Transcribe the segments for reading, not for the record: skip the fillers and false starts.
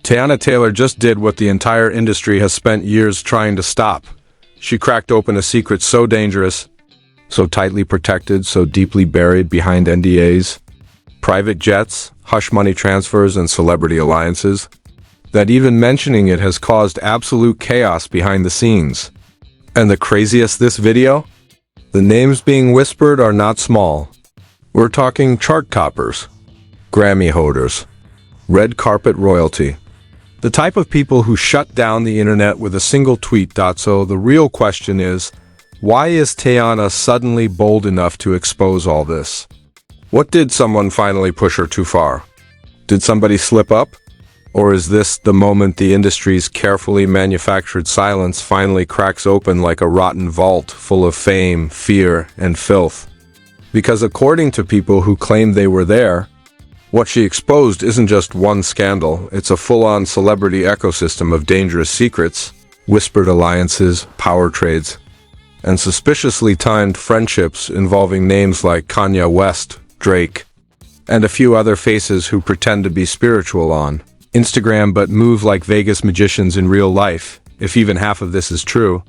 Teyana Taylor just did what the entire industry has spent years trying to stop. She cracked open a secret so dangerous, so tightly protected, so deeply buried behind NDAs, private jets, hush money transfers, and celebrity alliances, that even mentioning it has caused absolute chaos behind the scenes. And the craziest this video? The names being whispered are not small. We're talking chart toppers, Grammy holders, red carpet royalty. The type of people who shut down the internet with a single tweet. So the real question is, why is Teyana suddenly bold enough to expose all this? What did someone finally push her too far? Did somebody slip up? Or is this the moment the industry's carefully manufactured silence finally cracks open like a rotten vault full of fame, fear, and filth? Because according to people who claim they were there, what she exposed isn't just one scandal, it's a full-on celebrity ecosystem of dangerous secrets, whispered alliances, power trades, and suspiciously timed friendships involving names like Kanye West, Drake, and a few other faces who pretend to be spiritual on Instagram but move like Vegas magicians in real life, if even half of this is true.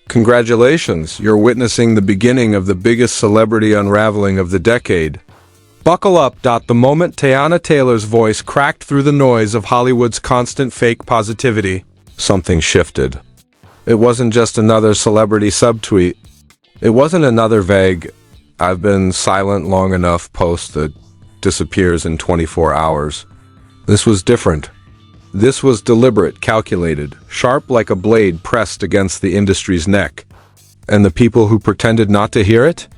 Congratulations, you're witnessing the beginning of the biggest celebrity unraveling of the decade. Buckle up. The moment Teyana Taylor's voice cracked through the noise of Hollywood's constant fake positivity, something shifted. It wasn't just another celebrity subtweet. It wasn't another vague, "I've been silent long enough" post that disappears in 24 hours. This was different. This was deliberate, calculated, sharp like a blade pressed against the industry's neck. And the people who pretended not to hear it?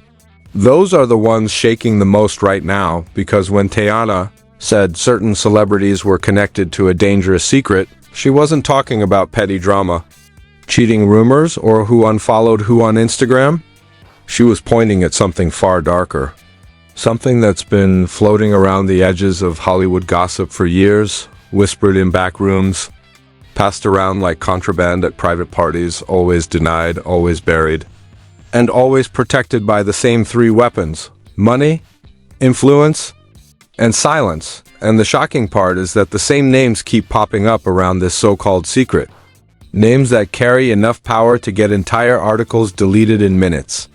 Those are the ones shaking the most right now, because when Teyana said certain celebrities were connected to a dangerous secret, she wasn't talking about petty drama, cheating rumors, or who unfollowed who on Instagram. She was pointing at something far darker. Something that's been floating around the edges of Hollywood gossip for years, whispered in back rooms, passed around like contraband at private parties, always denied, always buried, and always protected by the same three weapons: money, influence, and silence. And the shocking part is that the same names keep popping up around this so-called secret. Names that carry enough power to get entire articles deleted in minutes.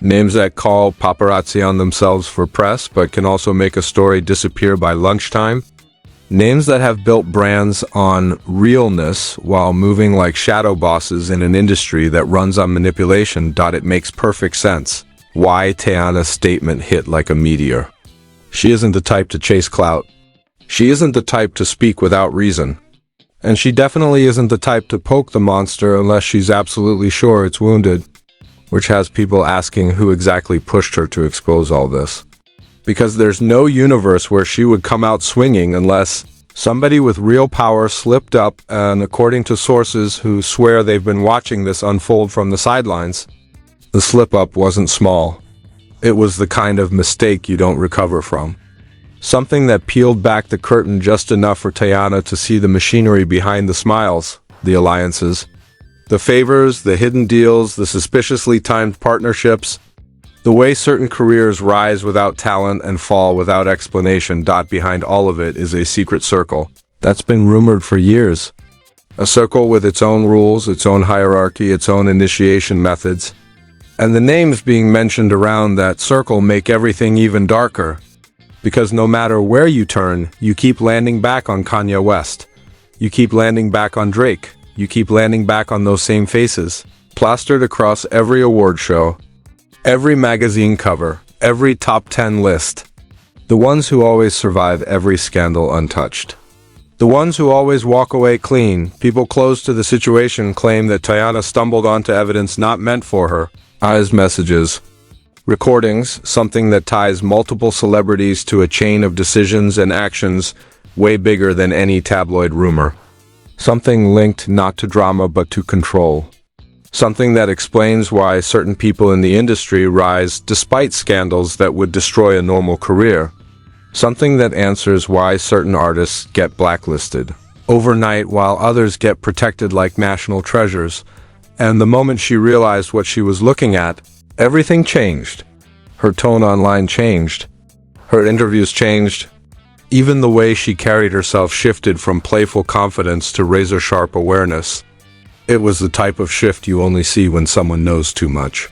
Names that call paparazzi on themselves for press, but can also make a story disappear by lunchtime. Names that have built brands on realness while moving like shadow bosses in an industry that runs on manipulation. It makes perfect sense why Teyana's statement hit like a meteor. She isn't the type to chase clout. She isn't the type to speak without reason. And she definitely isn't the type to poke the monster unless she's absolutely sure it's wounded. Which has people asking who exactly pushed her to expose all this. Because there's no universe where she would come out swinging unless somebody with real power slipped up, and according to sources who swear they've been watching this unfold from the sidelines, the slip-up wasn't small. It was the kind of mistake you don't recover from. Something that peeled back the curtain just enough for Teyana to see the machinery behind the smiles, the alliances, the favors, the hidden deals, the suspiciously timed partnerships, the way certain careers rise without talent and fall without explanation. Behind all of it is a secret circle that's been rumored for years. A circle with its own rules, its own hierarchy, its own initiation methods. And the names being mentioned around that circle make everything even darker. Because no matter where you turn, you keep landing back on Kanye West. You keep landing back on Drake. You keep landing back on those same faces, plastered across every award show, every magazine cover, every top 10 list. The ones who always survive every scandal untouched. The ones who always walk away clean. People close to the situation claim that Teyana stumbled onto evidence not meant for her. Eyes messages, recordings, something that ties multiple celebrities to a chain of decisions and actions way bigger than any tabloid rumor. Something linked not to drama but to control. Something that explains why certain people in the industry rise despite scandals that would destroy a normal career. Something that answers why certain artists get blacklisted overnight while others get protected like national treasures. And the moment she realized what she was looking at, everything changed. Her tone online changed. Her interviews changed. Even the way she carried herself shifted from playful confidence to razor-sharp awareness. It was the type of shift you only see when someone knows too much.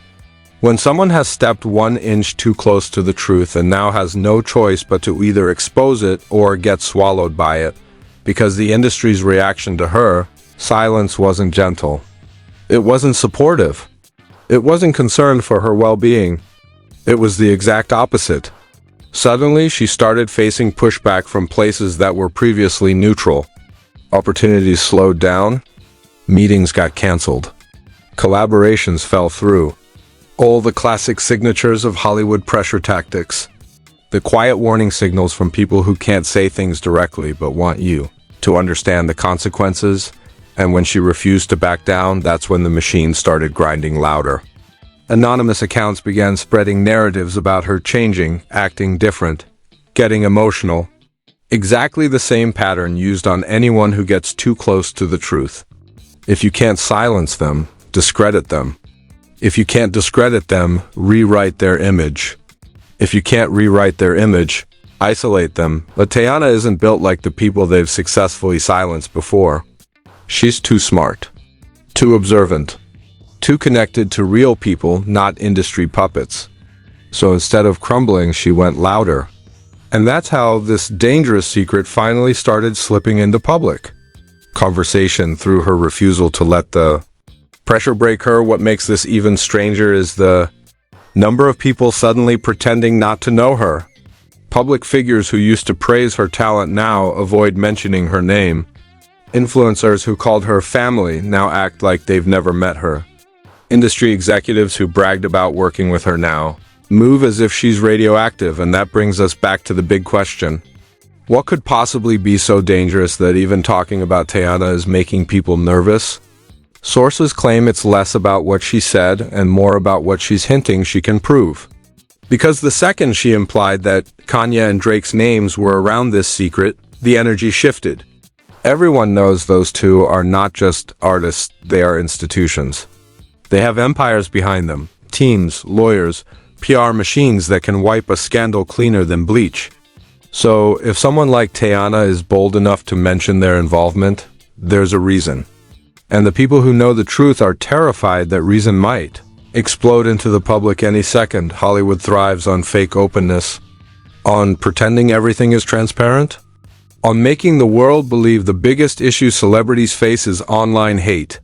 When someone has stepped 1 inch too close to the truth and now has no choice but to either expose it or get swallowed by it, because the industry's reaction to her, silence wasn't gentle. It wasn't supportive. It wasn't concerned for her well-being. It was the exact opposite. Suddenly, she started facing pushback from places that were previously neutral. Opportunities slowed down. Meetings got canceled. Collaborations fell through. All the classic signatures of Hollywood pressure tactics. The quiet warning signals from people who can't say things directly but want you to understand the consequences. And when she refused to back down, that's when the machine started grinding louder. Anonymous accounts began spreading narratives about her changing, acting different, getting emotional. Exactly the same pattern used on anyone who gets too close to the truth. If you can't silence them, discredit them. If you can't discredit them, rewrite their image. If you can't rewrite their image, isolate them. But Teyana isn't built like the people they've successfully silenced before. She's too smart, too observant, too connected to real people, not industry puppets. So instead of crumbling, she went louder. And that's how this dangerous secret finally started slipping into public conversation through her refusal to let the pressure break her. What makes this even stranger is the number of people suddenly pretending not to know her. Public figures who used to praise her talent now avoid mentioning her name. Influencers who called her family now act like they've never met her. Industry executives who bragged about working with her now move as if she's radioactive, and that brings us back to the big question. What could possibly be so dangerous that even talking about Teyana is making people nervous? Sources claim it's less about what she said and more about what she's hinting she can prove. Because the second she implied that Kanye and Drake's names were around this secret, the energy shifted. Everyone knows those two are not just artists, they are institutions. They have empires behind them, teams, lawyers, PR machines that can wipe a scandal cleaner than bleach. So, if someone like Teyana is bold enough to mention their involvement, there's a reason. And the people who know the truth are terrified that reason might explode into the public any second. Hollywood thrives on fake openness, on pretending everything is transparent, on making the world believe the biggest issue celebrities face is online hate.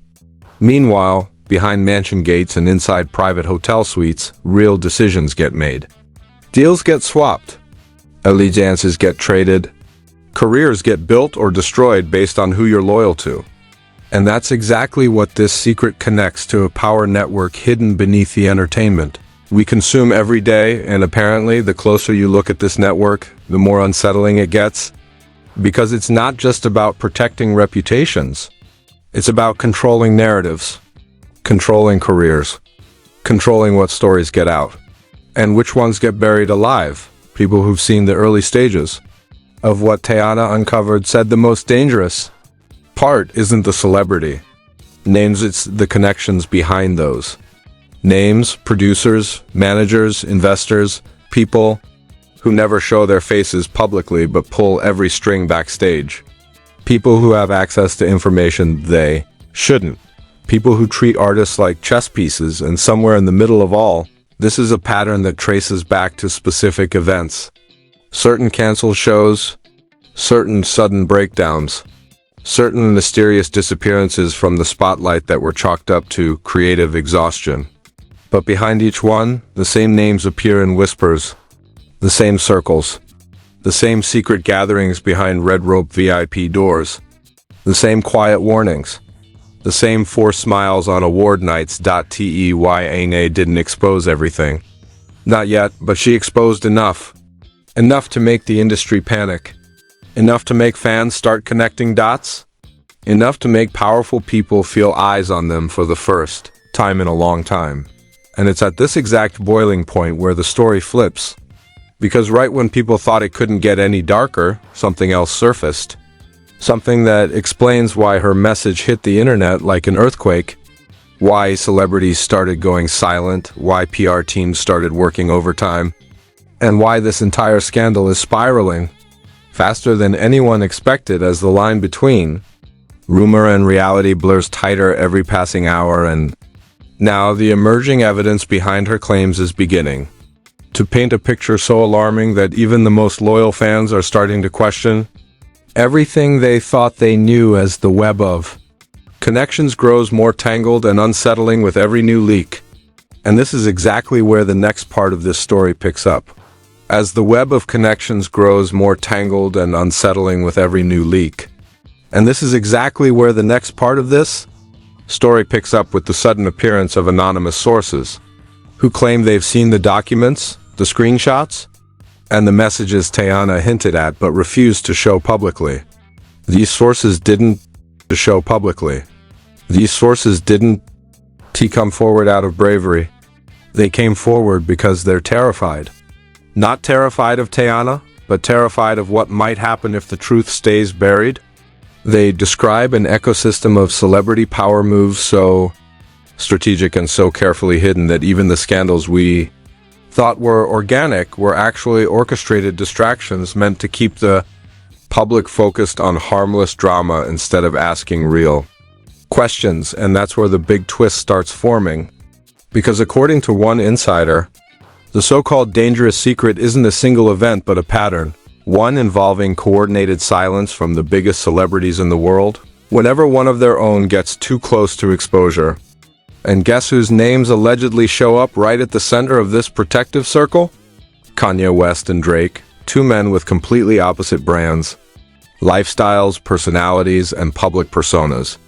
Meanwhile, behind mansion gates and inside private hotel suites, real decisions get made. Deals get swapped. Allegiances get traded. Careers get built or destroyed based on who you're loyal to. And that's exactly what this secret connects to, a power network hidden beneath the entertainment we consume every day, and apparently the closer you look at this network, the more unsettling it gets. Because it's not just about protecting reputations. It's about controlling narratives, controlling careers, controlling what stories get out, and which ones get buried alive. People who've seen the early stages of what Teyana uncovered said the most dangerous part isn't the celebrity names, it's the connections behind those names. Producers, managers, investors, people who never show their faces publicly but pull every string backstage. People who have access to information they shouldn't. People who treat artists like chess pieces, and somewhere in the middle of all, this is a pattern that traces back to specific events. Certain canceled shows, certain sudden breakdowns, certain mysterious disappearances from the spotlight that were chalked up to creative exhaustion. But behind each one, the same names appear in whispers, the same circles, the same secret gatherings behind red rope VIP doors, the same quiet warnings, the same forced smiles on award nights. Teyana didn't expose everything. Not yet, but she exposed enough. Enough to make the industry panic. Enough to make fans start connecting dots. Enough to make powerful people feel eyes on them for the first time in a long time. And it's at this exact boiling point where the story flips. Because right when people thought it couldn't get any darker, something else surfaced. Something that explains why her message hit the internet like an earthquake, why celebrities started going silent, why PR teams started working overtime, and why this entire scandal is spiraling. faster than anyone expected, as the line between rumor and reality blurs tighter every passing hour, and now the emerging evidence behind her claims is beginning to paint a picture so alarming that even the most loyal fans are starting to question everything they thought they knew. As the web of connections grows more tangled and unsettling with every new leak. And this is exactly where the next part of this story picks up. As the web of connections grows more tangled and unsettling with every new leak. And this is exactly where the next part of this story picks up with the sudden appearance of anonymous sources who claim they've seen the documents, the screenshots, and the messages Teyana hinted at but refused to show publicly. These sources didn't show publicly. These sources didn't come forward out of bravery. They came forward because they're terrified. Not terrified of Teyana, but terrified of what might happen if the truth stays buried. They describe an ecosystem of celebrity power moves so strategic and so carefully hidden that even the scandals we thought were organic were actually orchestrated distractions meant to keep the public focused on harmless drama instead of asking real questions. And that's where the big twist starts forming. Because according to one insider, the so-called dangerous secret isn't a single event but a pattern, one involving coordinated silence from the biggest celebrities in the world whenever one of their own gets too close to exposure. And guess whose names allegedly show up right at the center of this protective circle? Kanye West and Drake, two men with completely opposite brands, lifestyles, personalities, and public personas,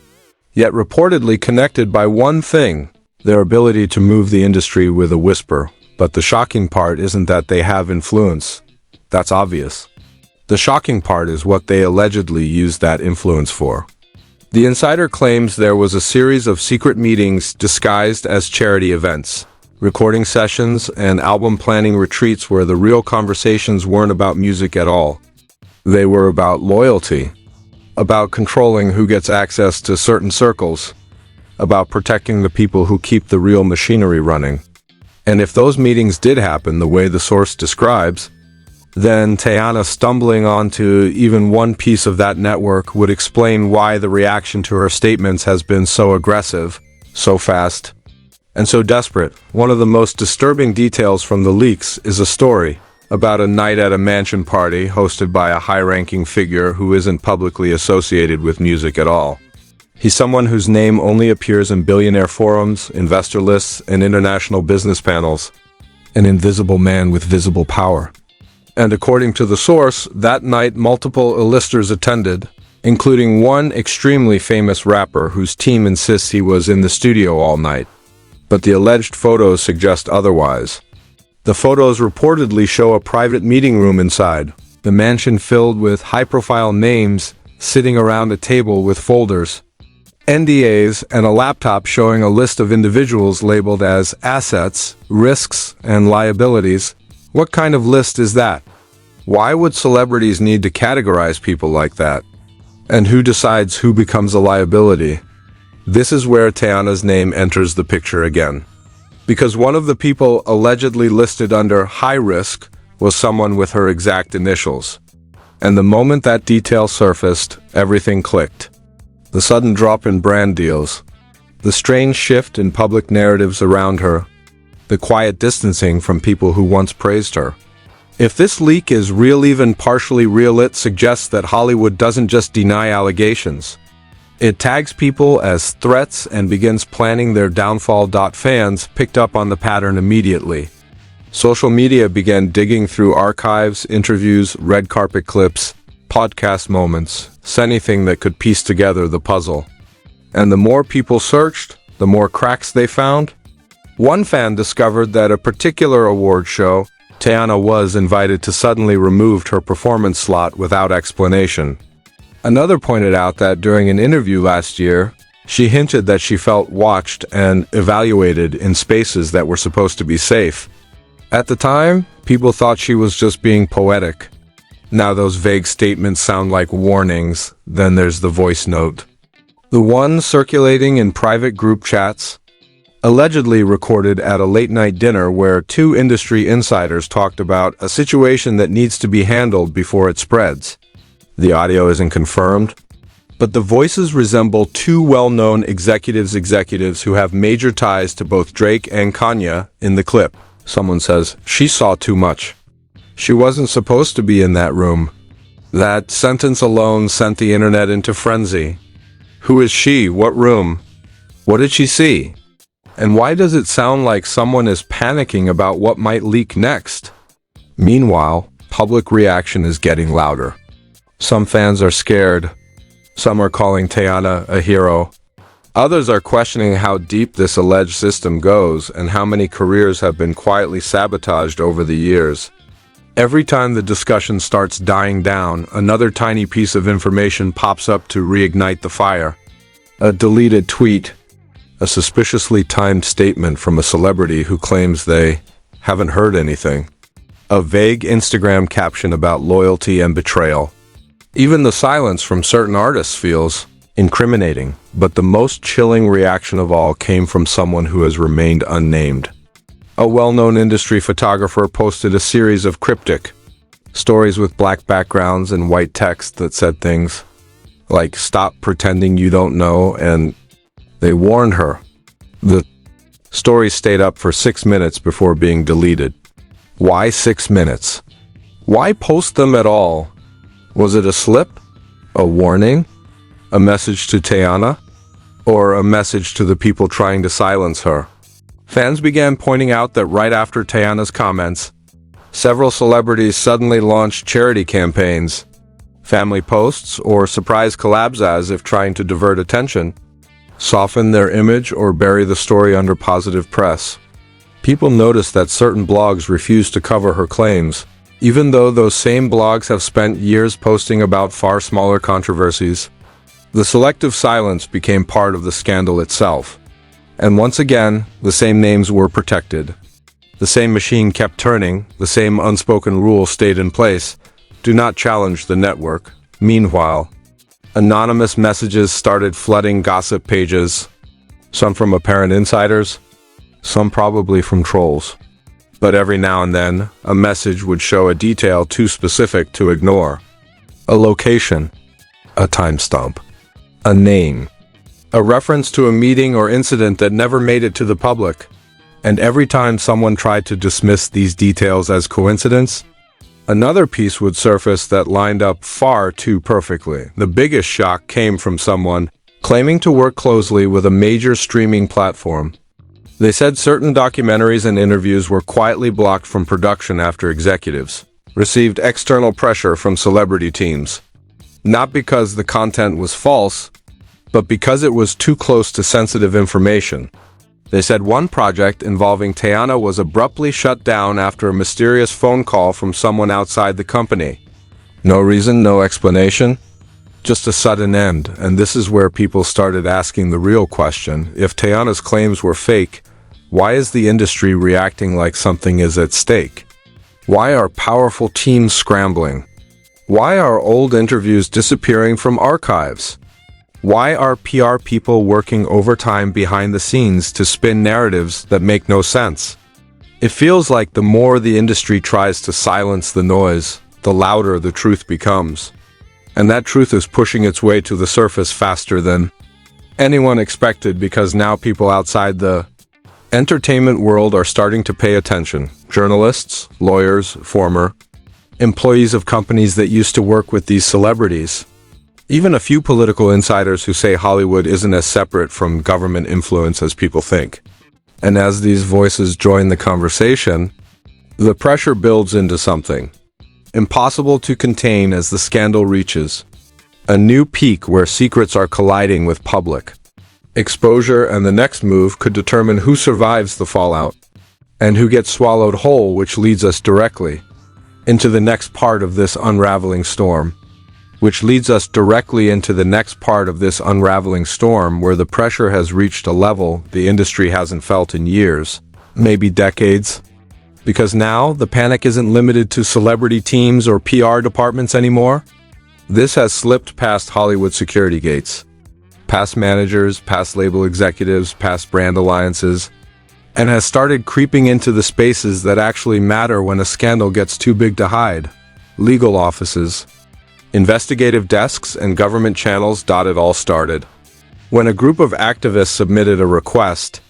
yet reportedly connected by one thing: their ability to move the industry with a whisper. But the shocking part isn't that they have influence. That's obvious. The shocking part is what they allegedly used that influence for. The insider claims there was a series of secret meetings disguised as charity events, recording sessions, and album planning retreats where the real conversations weren't about music at all. They were about loyalty, about controlling who gets access to certain circles, about protecting the people who keep the real machinery running. And if those meetings did happen the way the source describes, then Teyana stumbling onto even one piece of that network would explain why the reaction to her statements has been so aggressive, so fast, and so desperate. One of the most disturbing details from the leaks is a story about a night at a mansion party hosted by a high-ranking figure who isn't publicly associated with music at all. He's someone whose name only appears in billionaire forums, investor lists, and international business panels. An invisible man with visible power. And according to the source, that night multiple A-listers attended, including one extremely famous rapper whose team insists he was in the studio all night. But the alleged photos suggest otherwise. The photos reportedly show a private meeting room inside, the mansion filled with high-profile names sitting around a table with folders, NDAs, and a laptop showing a list of individuals labeled as assets, risks, and liabilities. What kind of list is that? Why would celebrities need to categorize people like that? And who decides who becomes a liability? This is where Teyana's name enters the picture again. Because one of the people allegedly listed under high risk was someone with her exact initials. And the moment that detail surfaced, everything clicked. The sudden drop in brand deals, the strange shift in public narratives around her, the quiet distancing from people who once praised her. If this leak is real, even partially real, it suggests that Hollywood doesn't just deny allegations. It tags people as threats and begins planning their downfall. Fans picked up on the pattern immediately. Social media began digging through archives, interviews, red carpet clips, podcast moments, anything that could piece together the puzzle. And the more people searched, the more cracks they found. One fan discovered that a particular award show, Teyana was invited to suddenly removed her performance slot without explanation. Another pointed out that during an interview last year, she hinted that she felt watched and evaluated in spaces that were supposed to be safe. At the time, people thought she was just being poetic. Now those vague statements sound like warnings. Then there's the voice note, the one circulating in private group chats, allegedly recorded at a late-night dinner where two industry insiders talked about a situation that needs to be handled before it spreads. The audio isn't confirmed, but the voices resemble two well-known executives who have major ties to both Drake and Kanye in the clip. Someone says, "She saw too much. She wasn't supposed to be in that room." That sentence alone sent the internet into frenzy. Who is she? What room? What did she see? And why does it sound like someone is panicking about what might leak next? Meanwhile, public reaction is getting louder. Some fans are scared. Some are calling Teyana a hero. Others are questioning how deep this alleged system goes and how many careers have been quietly sabotaged over the years. Every time the discussion starts dying down, another tiny piece of information pops up to reignite the fire. A deleted tweet, a suspiciously timed statement from a celebrity who claims they haven't heard anything, a vague Instagram caption about loyalty and betrayal. Even the silence from certain artists feels incriminating, but the most chilling reaction of all came from someone who has remained unnamed. A well-known industry photographer posted a series of cryptic stories with black backgrounds and white text that said things like, "Stop pretending you don't know," and they warned her. The story stayed up for 6 minutes before being deleted. Why 6 minutes? Why post them at all? Was it a slip? A warning? A message to Teyana? Or a message to the people trying to silence her? Fans began pointing out that right after Teyana's comments, several celebrities suddenly launched charity campaigns, family posts, or surprise collabs as if trying to divert attention, soften their image, or bury the story under positive press. People noticed that certain blogs refused to cover her claims, even though those same blogs have spent years posting about far smaller controversies. The selective silence became part of the scandal itself. And once again, the same names were protected. The same machine kept turning, the same unspoken rule stayed in place. Do not challenge the network. Meanwhile, anonymous messages started flooding gossip pages, some from apparent insiders, some probably from trolls. But every now and then, a message would show a detail too specific to ignore. A location, a timestamp, a name, a reference to a meeting or incident that never made it to the public. And every time someone tried to dismiss these details as coincidence, another piece would surface that lined up far too perfectly. The biggest shock came from someone claiming to work closely with a major streaming platform. They said certain documentaries and interviews were quietly blocked from production after executives received external pressure from celebrity teams. Not because the content was false, but because it was too close to sensitive information. They said one project involving Teyana was abruptly shut down after a mysterious phone call from someone outside the company. No reason, no explanation, just a sudden end. And this is where people started asking the real question. If Teyana's claims were fake, why is the industry reacting like something is at stake? Why are powerful teams scrambling? Why are old interviews disappearing from archives? Why are PR people working overtime behind the scenes to spin narratives that make no sense? It feels like the more the industry tries to silence the noise, the louder the truth becomes. And that truth is pushing its way to the surface faster than anyone expected, because now people outside the entertainment world are starting to pay attention. Journalists, lawyers, former employees of companies that used to work with these celebrities. Even a few political insiders who say Hollywood isn't as separate from government influence as people think. And as these voices join the conversation, the pressure builds into something impossible to contain as the scandal reaches a new peak where secrets are colliding with public exposure, and the next move could determine who survives the fallout and who gets swallowed whole, which leads us directly into the next part of this unraveling storm. Where the pressure has reached a level the industry hasn't felt in years, maybe decades. Because now, the panic isn't limited to celebrity teams or PR departments anymore. This has slipped past Hollywood security gates, past managers, past label executives, past brand alliances, and has started creeping into the spaces that actually matter when a scandal gets too big to hide. Legal offices, Investigative desks and government channels. It all started when a group of activists submitted a request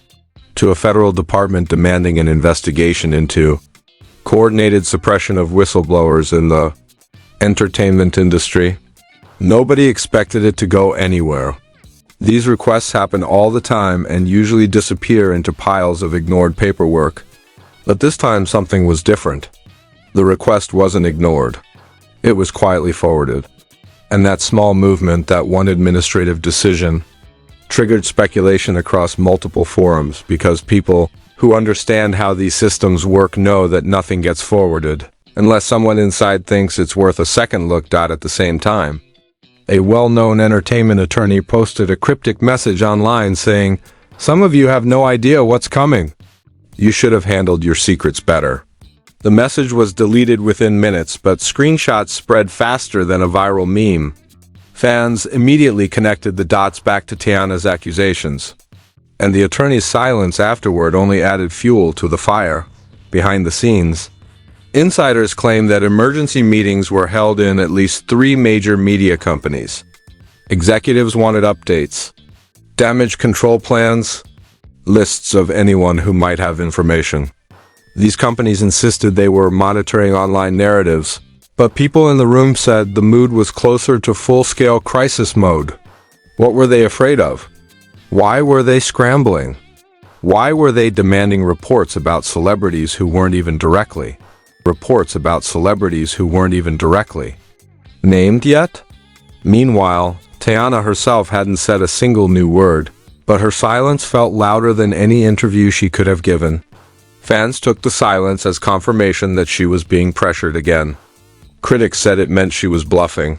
to a federal department demanding an investigation into coordinated suppression of whistleblowers in the entertainment industry. Nobody expected it to go anywhere. These requests happen all the time and usually disappear into piles of ignored paperwork. But this time something was different. The request wasn't ignored. It was quietly forwarded. And that small movement, that one administrative decision, triggered speculation across multiple forums because people who understand how these systems work know that nothing gets forwarded unless someone inside thinks it's worth a second look. At the same time, a well-known entertainment attorney posted a cryptic message online saying, "Some of you have no idea what's coming. You should have handled your secrets better." The message was deleted within minutes, but screenshots spread faster than a viral meme. Fans immediately connected the dots back to Teyana's accusations, and the attorney's silence afterward only added fuel to the fire. Behind the scenes, insiders claim that emergency meetings were held in at least 3 major media companies. Executives wanted updates, damage control plans, lists of anyone who might have information. These companies insisted they were monitoring online narratives, but people in the room said the mood was closer to full-scale crisis mode. What were they afraid of? Why were they scrambling? Why were they demanding reports about celebrities who weren't even directly named yet? Meanwhile, Teyana herself hadn't said a single new word, but her silence felt louder than any interview she could have given. Fans took the silence as confirmation that she was being pressured again. Critics said it meant she was bluffing.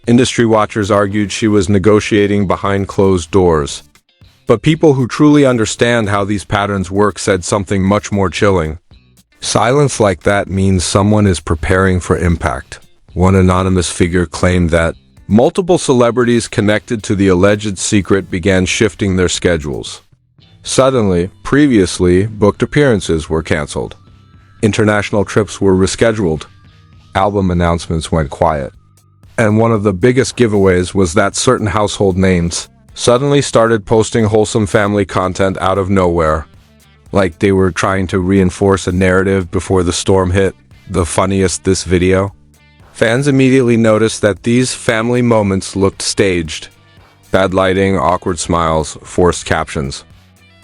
Industry watchers argued she was negotiating behind closed doors. But people who truly understand how these patterns work said something much more chilling. Silence like that means someone is preparing for impact. One anonymous figure claimed that multiple celebrities connected to the alleged secret began shifting their schedules. Suddenly, previously booked appearances were canceled. International trips were rescheduled. Album announcements went quiet. And one of the biggest giveaways was that certain household names suddenly started posting wholesome family content out of nowhere. Like they were trying to reinforce a narrative before the storm hit. The funniest, this video. Fans immediately noticed that these family moments looked staged. Bad lighting, awkward smiles, forced captions.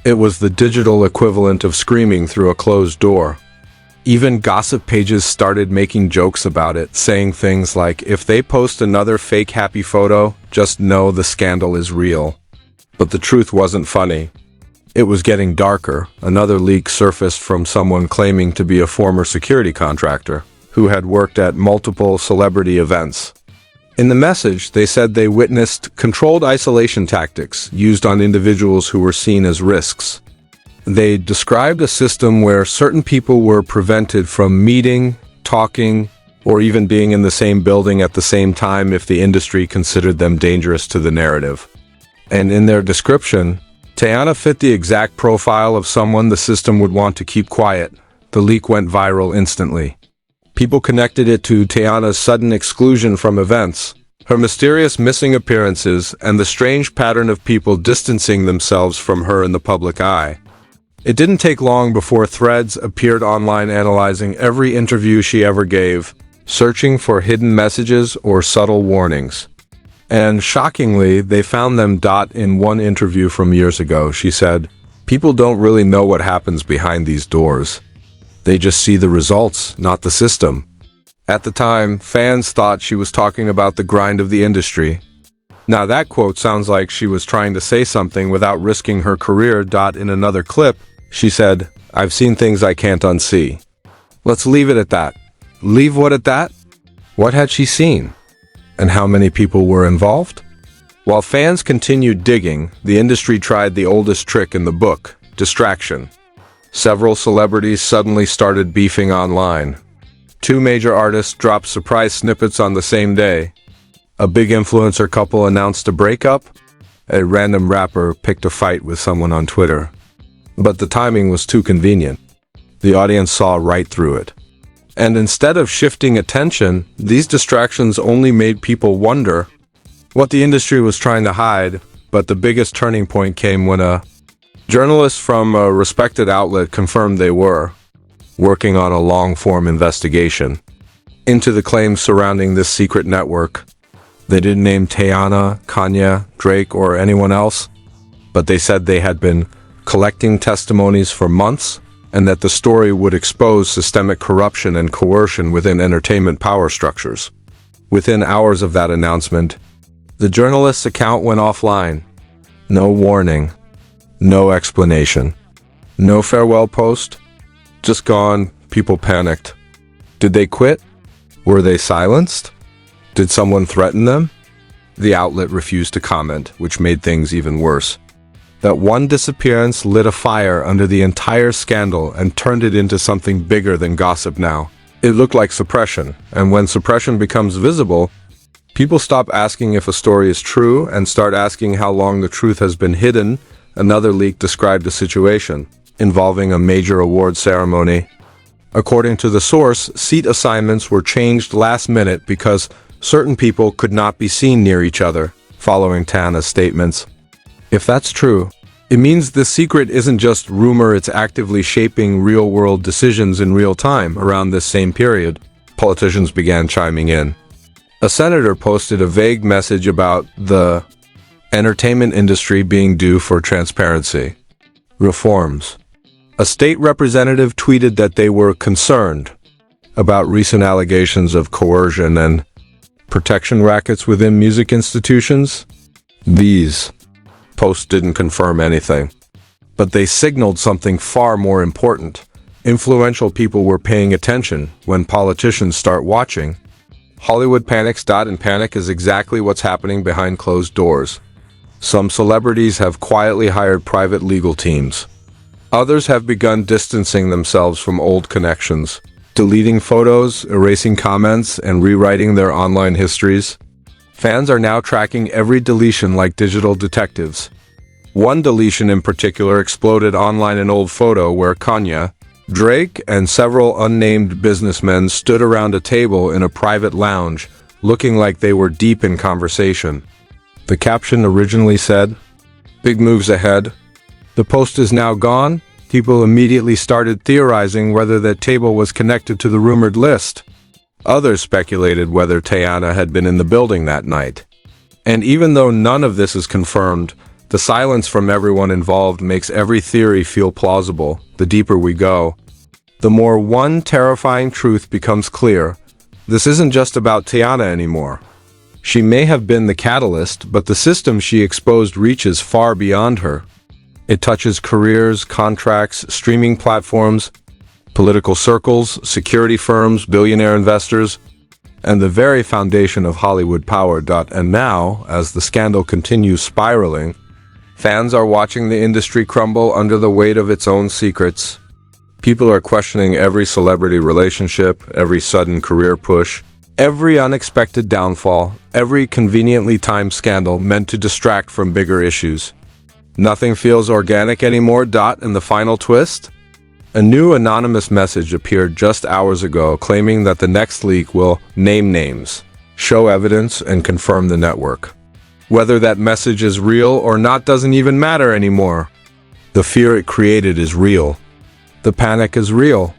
It was the digital equivalent of screaming through a closed door. Even gossip pages started making jokes about it, saying things like, "If they post another fake happy photo, just know the scandal is real." But the truth wasn't funny. It was getting darker. Another leak surfaced from someone claiming to be a former security contractor who had worked at multiple celebrity events. In the message, they said they witnessed controlled isolation tactics used on individuals who were seen as risks. They described a system where certain people were prevented from meeting, talking, or even being in the same building at the same time if the industry considered them dangerous to the narrative. And in their description, Teyana fit the exact profile of someone the system would want to keep quiet. The leak went viral instantly. People connected it to Teyana's sudden exclusion from events, her mysterious missing appearances, and the strange pattern of people distancing themselves from her in the public eye. It didn't take long before threads appeared online analyzing every interview she ever gave, searching for hidden messages or subtle warnings. And shockingly, they found them. In one interview from years ago, she said, "People don't really know what happens behind these doors. They just see the results, not the system." At the time, fans thought she was talking about the grind of the industry. Now that quote sounds like she was trying to say something without risking her career. In another clip, she said, "I've seen things I can't unsee." Let's leave it at that. Leave what at that? What had she seen? And how many people were involved? While fans continued digging, the industry tried the oldest trick in the book, distraction. Several celebrities suddenly started beefing online. 2 major artists dropped surprise snippets on the same day. A big influencer couple announced a breakup. A random rapper picked a fight with someone on Twitter. But the timing was too convenient. The audience saw right through it. And instead of shifting attention, these distractions only made people wonder what the industry was trying to hide. But the biggest turning point came when a journalist from a respected outlet confirmed they were working on a long-form investigation into the claims surrounding this secret network. They didn't name Teyana, Kanye, Drake, or anyone else, but they said they had been collecting testimonies for months and that the story would expose systemic corruption and coercion within entertainment power structures. Within hours of that announcement, the journalist's account went offline. No warning, no explanation, no farewell post, just gone. People panicked. Did they quit? Were they silenced? Did someone threaten them? The outlet refused to comment, which made things even worse. That one disappearance lit a fire under the entire scandal and turned it into something bigger than gossip now. It looked like suppression, and when suppression becomes visible, people stop asking if a story is true and start asking how long the truth has been hidden. Another leak described a situation involving a major award ceremony. According to the source, seat assignments were changed last minute because certain people could not be seen near each other, following Teyana's statements. If that's true, it means this secret isn't just rumor, it's actively shaping real-world decisions in real time. Around this same period, politicians began chiming in. A senator posted a vague message about the entertainment industry being due for transparency reforms. A state representative tweeted that they were concerned about recent allegations of coercion and protection rackets within music institutions. These posts didn't confirm anything, but they signaled something far more important. Influential people were paying attention when politicians start watching. Hollywood panics. And panic is exactly what's happening behind closed doors. Some celebrities have quietly hired private legal teams. Others have begun distancing themselves from old connections, deleting photos, erasing comments, and rewriting their online histories. Fans are now tracking every deletion like digital detectives. One deletion in particular exploded online: an old photo where Kanye, Drake, and several unnamed businessmen stood around a table in a private lounge, looking like they were deep in conversation. The caption originally said, "Big moves ahead." The post is now gone. People immediately started theorizing whether that table was connected to the rumored list. Others speculated whether Teyana had been in the building that night. And even though none of this is confirmed, the silence from everyone involved makes every theory feel plausible. The deeper we go, the more one terrifying truth becomes clear. This isn't just about Teyana anymore. She may have been the catalyst, but the system she exposed reaches far beyond her. It touches careers, contracts, streaming platforms, political circles, security firms, billionaire investors, and the very foundation of Hollywood power. And now, as the scandal continues spiraling, fans are watching the industry crumble under the weight of its own secrets. People are questioning every celebrity relationship, every sudden career push, every unexpected downfall, every conveniently timed scandal meant to distract from bigger issues. Nothing feels organic anymore. And the final twist? A new anonymous message appeared just hours ago claiming that the next leak will name names, show evidence, and confirm the network. Whether that message is real or not doesn't even matter anymore. The fear it created is real. The panic is real.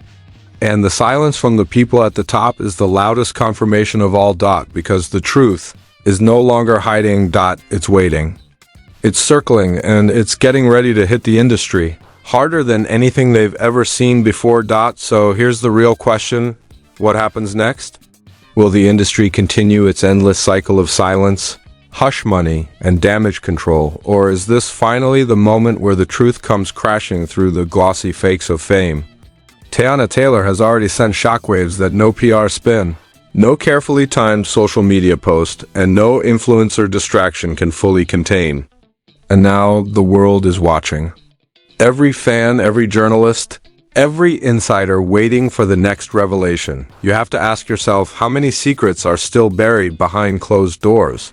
And the silence from the people at the top is the loudest confirmation of all. Because the truth is no longer hiding. It's waiting. It's circling, and it's getting ready to hit the industry harder than anything they've ever seen before. So here's the real question. What happens next? Will the industry continue its endless cycle of silence, hush money, and damage control? Or is this finally the moment where the truth comes crashing through the glossy fakes of fame? Teyana Taylor has already sent shockwaves that no PR spin, no carefully timed social media post, and no influencer distraction can fully contain. And now the world is watching. Every fan, every journalist, every insider waiting for the next revelation. You have to ask yourself, how many secrets are still buried behind closed doors?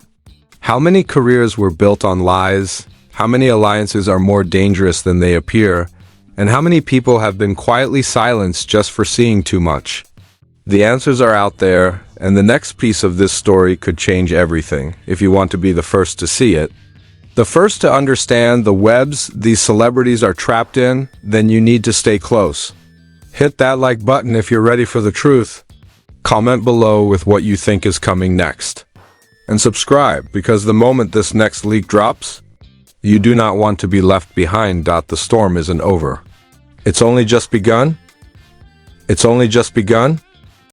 How many careers were built on lies? How many alliances are more dangerous than they appear? And how many people have been quietly silenced just for seeing too much? The answers are out there, and the next piece of this story could change everything if you want to be the first to see it. The first to understand the webs these celebrities are trapped in, then you need to stay close. Hit that like button if you're ready for the truth. Comment below with what you think is coming next. And subscribe, because the moment this next leak drops, you do not want to be left behind. The storm isn't over. It's only just begun. It's only just begun.